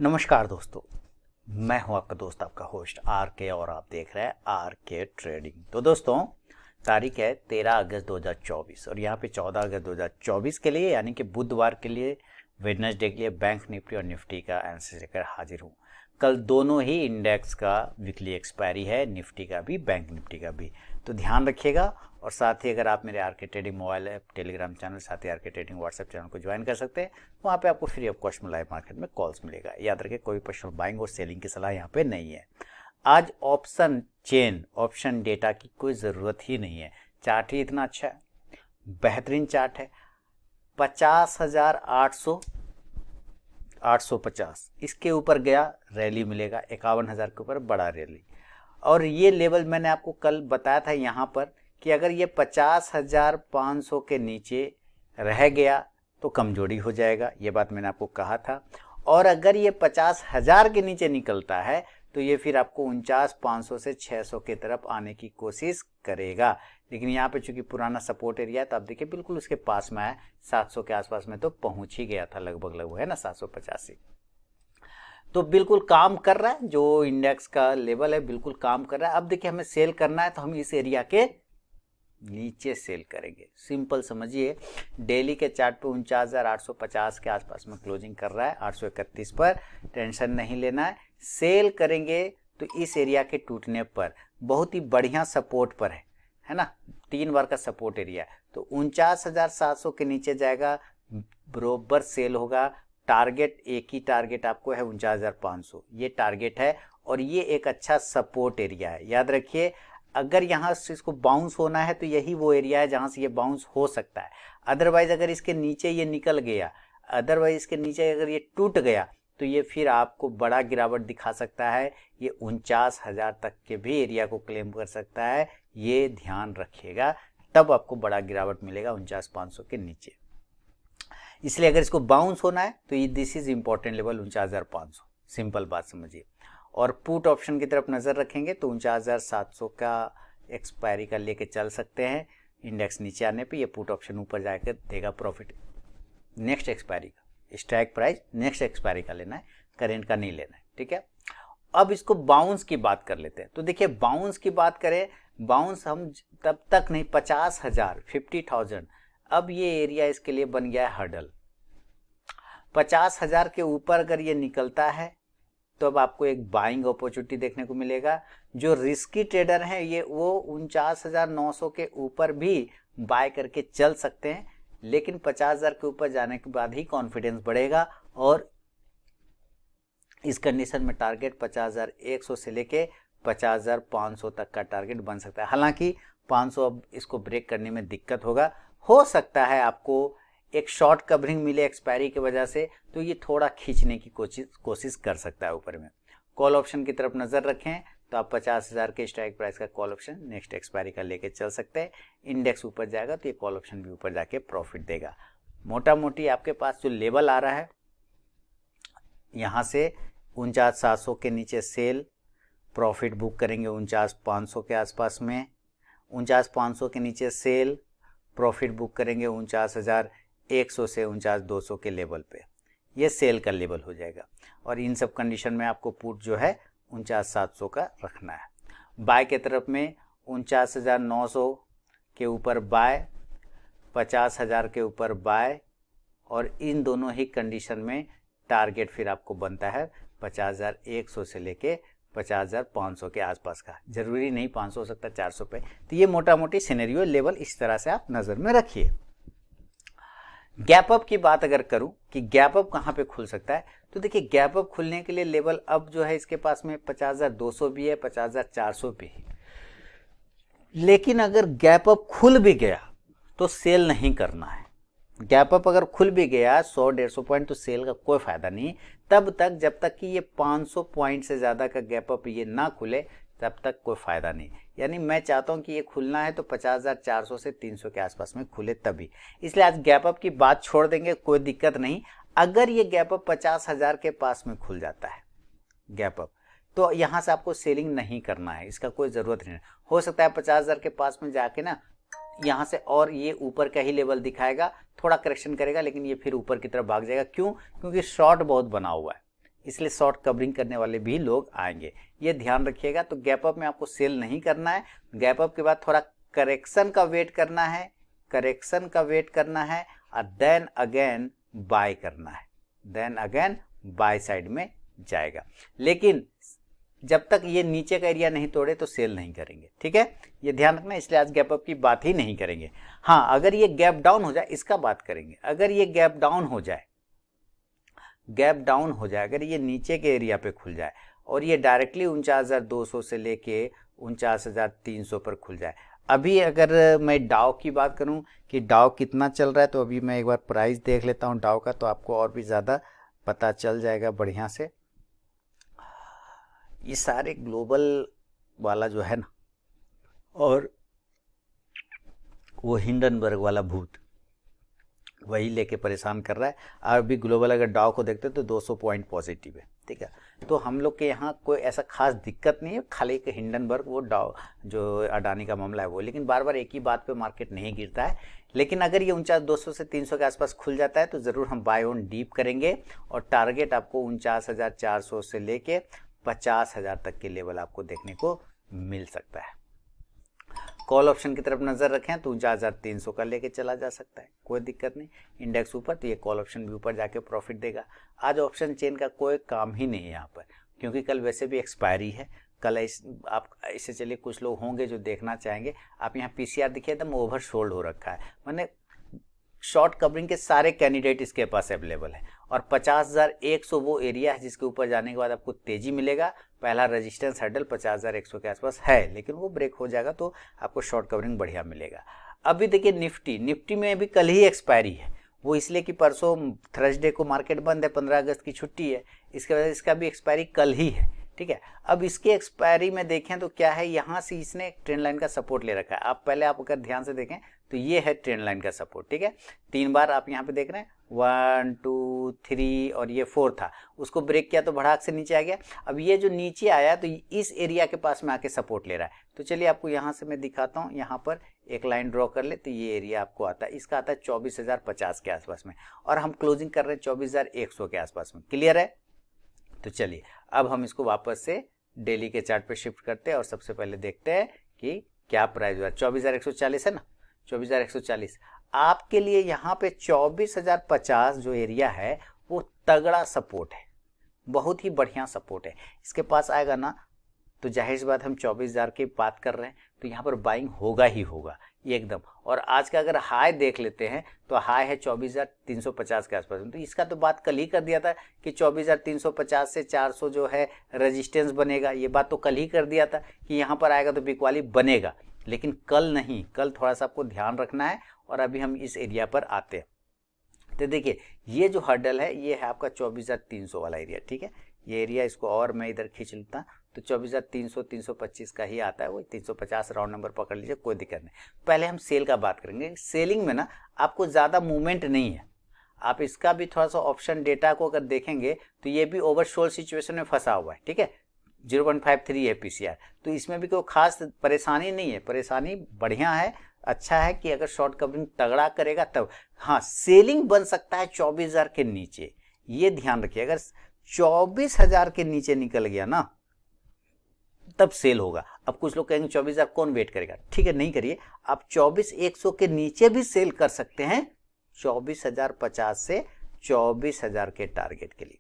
नमस्कार दोस्तों, मैं हूं आपका दोस्त, आपका होस्ट आर के, और आप देख रहे हैं आर के ट्रेडिंग। तो दोस्तों, तारीख है 13 अगस्त 2024 और यहाँ पे 14 अगस्त 2024 के लिए यानी कि बुधवार के लिए, वेडनेसडे के लिए बैंक निफ्टी और निफ्टी का एनालिसिस लेकर हाजिर हूँ। कल दोनों ही इंडेक्स का वीकली एक्सपायरी है, निफ्टी का भी, बैंक निफ्टी का भी, तो ध्यान रखिएगा। और साथ ही अगर आप मेरे आर के trading mobile app, Telegram channel, साथ ही आर के ट्रेडिंग व्हाट्सएप चैनल को ज्वाइन कर सकते हैं। वहाँ पे आपको फ्री ऑफ कॉस्ट में लाइव मार्केट में कॉल्स मिलेगा। याद रखिए, कोई पर्सनल बाइंग और सेलिंग की सलाह यहाँ पे नहीं है। आज ऑप्शन चेन, ऑप्शन डेटा की कोई ज़रूरत ही नहीं है। चार्ट ही इतना अच्छा है, बेहतरीन चार्ट है। 50,800 850 इसके ऊपर गया, रैली मिलेगा। 51,000 के ऊपर बड़ा रैली। और ये लेवल मैंने आपको कल बताया था यहाँ पर कि अगर ये 50,500 के नीचे रह गया तो कमजोरी हो जाएगा, ये बात मैंने आपको कहा था। और अगर ये 50,000 के नीचे निकलता है तो ये फिर आपको 49,500 से 600 की तरफ आने की कोशिश करेगा। लेकिन यहाँ पे चूंकि पुराना सपोर्ट एरिया है तो आप देखिए बिल्कुल उसके पास में है, 700 के आसपास में तो पहुंच ही गया था लगभग, है ना, 785। तो बिल्कुल काम कर रहा है, जो इंडेक्स का लेवल है बिल्कुल काम कर रहा है। अब देखिए, हमें सेल करना है तो हम इस एरिया के नीचे सेल करेंगे। सिंपल समझिए, डेली के चार्ट पे 49,850 के आसपास में क्लोजिंग कर रहा है, 831 पर। टेंशन नहीं लेना है, सेल करेंगे तो इस एरिया के टूटने पर बहुत ही बढ़िया सपोर्ट पर है ना, 3 बार का सपोर्ट एरिया है। तो 49,700 के नीचे जाएगा, बरोबर सेल होगा। टारगेट, एक ही टारगेट आपको है 49,500, ये टारगेट है। और ये एक अच्छा सपोर्ट एरिया है, याद रखिए। अगर यहाँ से इसको बाउंस होना है तो यही वो एरिया है जहाँ से ये बाउंस हो सकता है। अदरवाइज अगर इसके नीचे ये निकल गया, अदरवाइज इसके नीचे अगर ये टूट गया तो ये फिर आपको बड़ा गिरावट दिखा सकता है। ये 49,000 तक के भी एरिया को क्लेम कर सकता है, ये ध्यान रखिएगा। तब आपको बड़ा गिरावट मिलेगा 49,500 के नीचे। इसलिए अगर इसको बाउंस होना है तो ये this is important level 49,500, simple बात समझिए। और पुट ऑप्शन की तरफ नज़र रखेंगे तो 49,700 का एक्सपायरी का लेके चल सकते हैं। इंडेक्स नीचे आने पे ये पुट ऑप्शन ऊपर जाकर देगा प्रॉफिट नेक्स्ट एक्सपायरी का। स्ट्राइक प्राइस नेक्स्ट एक्सपायरी का लेना है, करेंट का नहीं लेना है, ठीक है। अब इसको बाउंस की बात कर लेते हैं। तो देखिए, बाउंस की बात करें, बाउंस हम तब तक नहीं, 50,000 50,000, अब ये एरिया इसके लिए बन गया है हर्डल। 50,000 के ऊपर अगर ये निकलता है तो अब आपको एक बाइंग अपॉर्चुनिटी देखने को मिलेगा। जो रिस्की ट्रेडर हैं ये वो 49,900 के ऊपर भी बाय करके चल सकते हैं, लेकिन 50,000 के ऊपर जाने के बाद ही कॉन्फिडेंस बढ़ेगा। और इस कंडीशन में टारगेट 50,100 से लेके 50,500 तक का टारगेट बन सकता है। हालांकि 500 अब इसको ब्रेक करने में दिक्कत होगा। हो सकता है आपको एक शॉर्ट कवरिंग मिले एक्सपायरी की वजह से, तो ये थोड़ा खींचने की कोशिश कर सकता है ऊपर में। कॉल ऑप्शन की तरफ नज़र रखें तो आप 50,000 के स्ट्राइक प्राइस का कॉल ऑप्शन नेक्स्ट एक्सपायरी का लेके चल सकते हैं। इंडेक्स ऊपर जाएगा तो ये कॉल ऑप्शन भी ऊपर जाके प्रॉफिट देगा। मोटा मोटी आपके पास जो लेवल आ रहा है, यहाँ से 49,700 के नीचे सेल, प्रॉफिट बुक करेंगे 49,500 के आसपास में। 49,500 के नीचे सेल, प्रॉफिट बुक करेंगे 49,100 से 49,200 के लेवल पे। ये सेल का लेवल हो जाएगा। और इन सब कंडीशन में आपको पुट जो है 49,700 का रखना है। बाय के तरफ में 49,900 के ऊपर बाय, 50,000 के ऊपर बाय, और इन दोनों ही कंडीशन में टारगेट फिर आपको बनता है 50,100 से लेके 50,500 के आसपास का। जरूरी नहीं 500 हो सकता, 400 पे। तो ये मोटा मोटी सिनेरियो लेवल इस तरह से आप नज़र में रखिए। गैप अप की बात अगर करूं कि गैप अप कहां पे खुल सकता है, तो देखिए, गैप अप खुलने के लिए लेवल अब जो है इसके पास में 50,200 भी है, 50,400 भी है। लेकिन अगर गैप अप खुल भी गया तो सेल नहीं करना है। गैप अप अगर खुल भी गया 100-150 पॉइंट तो सेल का कोई फायदा नहीं तब तक, जब तक कि ये 500 पॉइंट से ज़्यादा का गैप अप ये ना खुले तब तक कोई फ़ायदा नहीं। यानी मैं चाहता हूँ कि ये खुलना है तो 50,400 से 300 के आसपास में खुले तभी। इसलिए आज गैप अप की बात छोड़ देंगे, कोई दिक्कत नहीं। अगर ये गैप अप 50,000 के पास में खुल जाता है गैप अप, तो यहाँ से आपको सेलिंग नहीं करना है, इसका कोई ज़रूरत नहीं है। हो सकता है 50,000 के पास में जाके ना यहाँ से और ये ऊपर का ही लेवल दिखाएगा, थोड़ा करेक्शन करेगा, लेकिन ये फिर ऊपर की तरफ भाग जाएगा। क्यों? क्योंकि शॉर्ट बहुत बना हुआ है। इसलिए शॉर्ट कवरिंग करने वाले भी लोग आएंगे, ये ध्यान रखिएगा। तो गैप अप में आपको सेल नहीं करना है, गैप अप के बाद थोड़ा करेक्शन का वेट करना है, करेक्शन का वेट करना है और देन अगेन बाय करना है, देन अगेन बाय साइड में जाएगा। लेकिन जब तक ये नीचे का एरिया नहीं तोड़े तो सेल नहीं करेंगे, ठीक है, ये ध्यान रखना। इसलिए आज गैप अप की बात ही नहीं करेंगे। हाँ, अगर ये गैप डाउन हो जाए इसका बात करेंगे। अगर ये गैप डाउन हो जाए, गैप डाउन हो जाए, अगर ये नीचे के एरिया पे खुल जाए और ये डायरेक्टली 49,200 से लेके 49,300 पर खुल जाए। अभी अगर मैं डाउ की बात करूं कि डाउ कितना चल रहा है, तो अभी मैं एक बार प्राइस देख लेता हूं डाउ का, तो आपको और भी ज़्यादा पता चल जाएगा बढ़िया से। ये सारे ग्लोबल वाला जो है ना, और वो हिंडनबर्ग वाला भूत वही लेके परेशान कर रहा है। अभी ग्लोबल अगर डाउ को देखते हैं तो 200 पॉइंट पॉजिटिव है, ठीक है। तो हम लोग के यहाँ कोई ऐसा खास दिक्कत नहीं है, खाली एक हिंडनबर्ग वो डाउ जो अडानी का मामला है वो, लेकिन बार बार एक ही बात पे मार्केट नहीं गिरता है। लेकिन अगर ये 49,200 से 300 के आसपास खुल जाता है तो ज़रूर हम बाय ऑन डीप करेंगे, और टारगेट आपको 49,400 से लेके 50,000 तक के लेवल आपको देखने को मिल सकता है। कॉल ऑप्शन की तरफ नजर रखें तो 49,300 का लेके चला जा सकता है, कोई दिक्कत नहीं। इंडेक्स ऊपर तो ये कॉल ऑप्शन भी ऊपर जाके प्रॉफिट देगा। आज ऑप्शन चेन का कोई काम ही नहीं है यहाँ पर, क्योंकि कल वैसे भी एक्सपायरी है। कल आप ऐसे चलिए, कुछ लोग होंगे जो देखना चाहेंगे। आप यहाँ पीसीआर देखिए एकदम ओवर सोल्ड हो रखा है, मैंने शॉर्ट कवरिंग के सारे कैंडिडेट इसके पास अवेलेबल है, और 50,100 वो एरिया है जिसके ऊपर जाने के बाद आपको तेजी मिलेगा। पहला रेजिस्टेंस हर्डल 50,100 के आसपास है, लेकिन वो ब्रेक हो जाएगा तो आपको शॉर्ट कवरिंग बढ़िया मिलेगा। अभी देखिए निफ्टी में भी कल ही एक्सपायरी है, वो इसलिए कि परसों थर्सडे को मार्केट बंद है, 15 अगस्त की छुट्टी है, इसके वजह से इसका भी एक्सपायरी कल ही है, ठीक है। अब इसके एक्सपायरी में देखें तो क्या है, यहाँ से इसने एक ट्रेंड लाइन का सपोर्ट ले रखा है। आप अगर ध्यान से देखें तो ये है ट्रेंड लाइन का सपोर्ट, ठीक है। 3 बार आप यहाँ पे देख रहे हैं, 1 2 3 और ये 4 था, उसको ब्रेक किया तो भड़ाक से नीचे आ गया। अब ये जो नीचे आया तो इस एरिया के पास में आके सपोर्ट ले रहा है। तो चलिए आपको यहाँ से मैं दिखाता हूँ, यहाँ पर एक लाइन ड्रॉ कर ले तो ये एरिया आपको आता है, इसका आता है 24,050 के आसपास में, और हम क्लोजिंग कर रहे हैं 24,100 के आसपास में। क्लियर है? तो चलिए अब हम इसको वापस से डेली के चार्ट पे शिफ्ट करते हैं और सबसे पहले देखते हैं कि क्या प्राइस हुआ। 24,140 है ना, 24,140 आपके लिए यहाँ पे 24,050 जो एरिया है वो तगड़ा सपोर्ट है, बहुत ही बढ़िया सपोर्ट है। इसके पास आएगा ना तो जाहिर सी बात, हम 24,000 की बात कर रहे हैं तो यहाँ पर बाइंग होगा ही होगा एकदम। और आज का अगर हाई देख लेते हैं तो हाई है 24,350 के आसपास। तो इसका तो बात कल ही कर दिया था कि 24,350 से 400 जो है रेजिस्टेंस बनेगा, ये बात तो कल ही कर दिया था कि यहाँ पर आएगा तो बिकवाली बनेगा, लेकिन कल नहीं, कल थोड़ा सा आपको ध्यान रखना है। और अभी हम इस एरिया पर आते हैं तो देखिए ये जो हर्डल है ये है आपका 24,300 वाला एरिया, ठीक है। ये एरिया इसको और मैं इधर खींच लेता तो 24,300 325 का ही आता है, वो 350 राउंड नंबर पकड़ लीजिए, कोई दिक्कत नहीं। पहले हम सेल का बात करेंगे। सेलिंग में ना आपको ज़्यादा मूवमेंट नहीं है, आप इसका भी थोड़ा सा ऑप्शन डेटा को अगर देखेंगे तो ये भी ओवरसोल्ड सिचुएशन में फंसा हुआ है, ठीक है। 0.53 है पीसीआर, तो इसमें भी कोई खास परेशानी नहीं है, परेशानी बढ़िया है। अच्छा है कि अगर शॉर्ट कवरिंग तगड़ा करेगा तब हाँ सेलिंग बन सकता है 24,000 के नीचे, ये ध्यान रखिए। अगर 24,000 के नीचे निकल गया ना तब सेल होगा। अब कुछ लोग कहेंगे 24,000 कौन वेट करेगा, ठीक है, नहीं करिए। आप 24,100 के नीचे भी सेल कर सकते हैं 24,050 से 24,000 के टारगेट के लिए।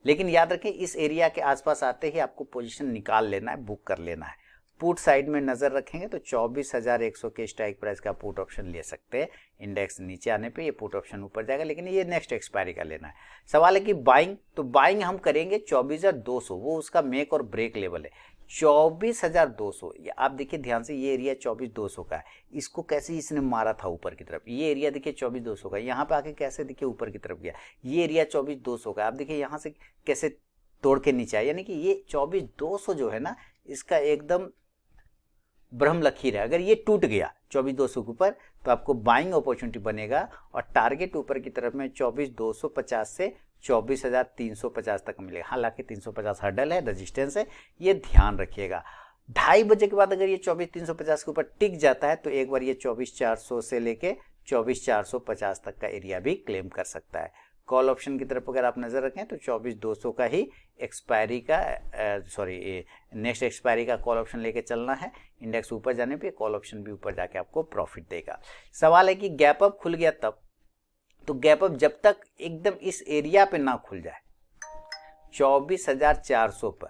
लेकिन याद रखें इस एरिया के आसपास आते ही आपको पोजीशन निकाल लेना है, बुक कर लेना है। पुट साइड में नजर रखेंगे तो 24,100 के स्ट्राइक प्राइस का पुट ऑप्शन ले सकते हैं। इंडेक्स नीचे आने पे ये पुट ऑप्शन ऊपर जाएगा, लेकिन ये नेक्स्ट एक्सपायरी का लेना है। सवाल है कि बाइंग, तो बाइंग हम करेंगे 24,200, वो उसका मेक और ब्रेक लेवल है 24,200। आप देखिए ध्यान से, ये एरिया 24,200 का है, इसको कैसे इसने मारा था ऊपर की तरफ। ये एरिया देखिए 24,200 का, यहाँ पे आके कैसे देखिए ऊपर की तरफ गया। ये एरिया 24,200 का, आप देखिए यहाँ से कैसे तोड़ के नीचे आया। यानी कि ये 24,200 जो है ना, इसका एकदम ब्रह्म लकीर है। अगर ये टूट गया 24,200 के ऊपर तो आपको बाइंग अपॉर्चुनिटी बनेगा, और टारगेट ऊपर की तरफ में 24,250 से 24,350 तक मिलेगा। हालांकि 350 हर्डल है, रेजिस्टेंस है, ये ध्यान रखिएगा। 2:30 बजे के बाद अगर ये 24,350 के ऊपर टिक जाता है तो एक बार ये 24,400 से लेके 24,450 तक का एरिया भी क्लेम कर सकता है। कॉल ऑप्शन की तरफ अगर आप नजर रखें तो 24,200 का ही एक्सपायरी का नेक्स्ट एक्सपायरी का कॉल ऑप्शन लेके चलना है। इंडेक्स ऊपर जाने पे कॉल ऑप्शन भी ऊपर जाके आपको प्रॉफिट देगा। सवाल है कि गैप अप खुल गया तब, तो गैप अप जब तक एकदम इस एरिया पे ना खुल जाए 24,400 पर,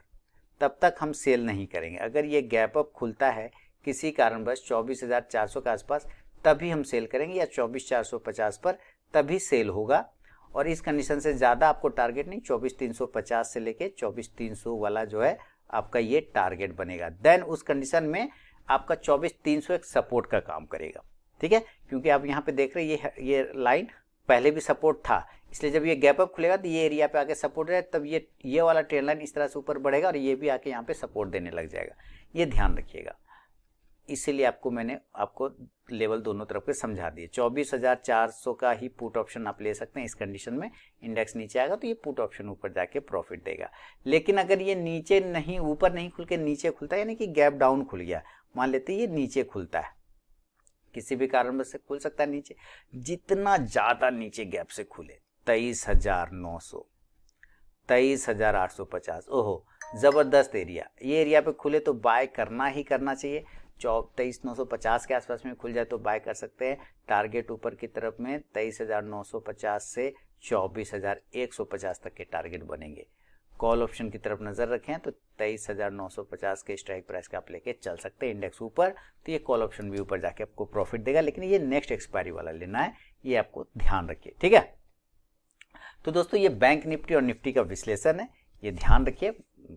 तब तक हम सेल नहीं करेंगे। अगर ये गैप अप खुलता है किसी कारणवश 24,400 के आसपास, तभी हम सेल करेंगे, या 24,450 पर तभी सेल होगा। और इस कंडीशन से ज़्यादा आपको टारगेट नहीं, 24,350 से लेके 24,300 वाला जो है आपका ये टारगेट बनेगा। देन उस कंडीशन में आपका 24,300 एक सपोर्ट का काम करेगा, ठीक है, क्योंकि आप यहाँ पे देख रहे हैं ये लाइन पहले भी सपोर्ट था, इसलिए जब ये गैप अप खुलेगा तो ये एरिया पे आके सपोर्ट है, तब ये वाला ट्रेंड लाइन इस तरह से ऊपर बढ़ेगा और ये भी आके यहाँ पे सपोर्ट देने लग जाएगा। ये ध्यान रखिएगा, इसीलिए मैंने आपको लेवल दोनों तरफ के समझा दिए। 24,400 का ही पुट ऑप्शन आप ले सकते हैं। इस कंडीशन में इंडेक्स नीचे आएगा तो ये पुट ऑप्शन ऊपर जाके प्रॉफिट देगा। लेकिन अगर ये नीचे नहीं, ऊपर नहीं खुल के नीचे खुलता है, यानी कि गैप डाउन खुल गया, मान लेते हैं ये नीचे खुलता है, किसी भी कारण से खुल सकता है नीचे, जितना ज्यादा नीचे गैप से खुले 23,900, 23,850, ओहो जबरदस्त एरिया, ये एरिया पे खुले तो बाय करना ही करना चाहिए। 23,950 के आसपास में खुल जाए तो बाय कर सकते हैं। टारगेट ऊपर की तरफ में 23,950 से 24,150 तक के टारगेट बनेंगे। कॉल ऑप्शन की तरफ नजर रखें तो 23,950 के स्ट्राइक प्राइस का आप लेके चल सकते हैं। इंडेक्स ऊपर तो ये कॉल ऑप्शन भी ऊपर जाके आपको प्रॉफिट देगा, लेकिन ये नेक्स्ट एक्सपायरी वाला लेना है, ये आपको ध्यान रखिए, ठीक है। तो दोस्तों ये बैंक निफ्टी और निफ्टी का विश्लेषण है, ये ध्यान रखिए।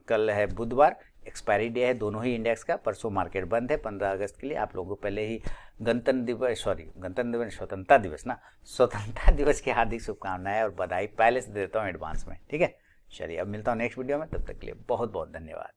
कल है बुधवार, एक्सपायरी डे है दोनों ही इंडेक्स का। परसों मार्केट बंद है 15 अगस्त के लिए। आप लोगों को पहले ही स्वतंत्रता दिवस की हार्दिक शुभकामनाएं और बधाई पहले से देता हूँ एडवांस में, ठीक है। चलिए अब मिलता हूँ नेक्स्ट वीडियो में, तब तक के लिए बहुत बहुत धन्यवाद।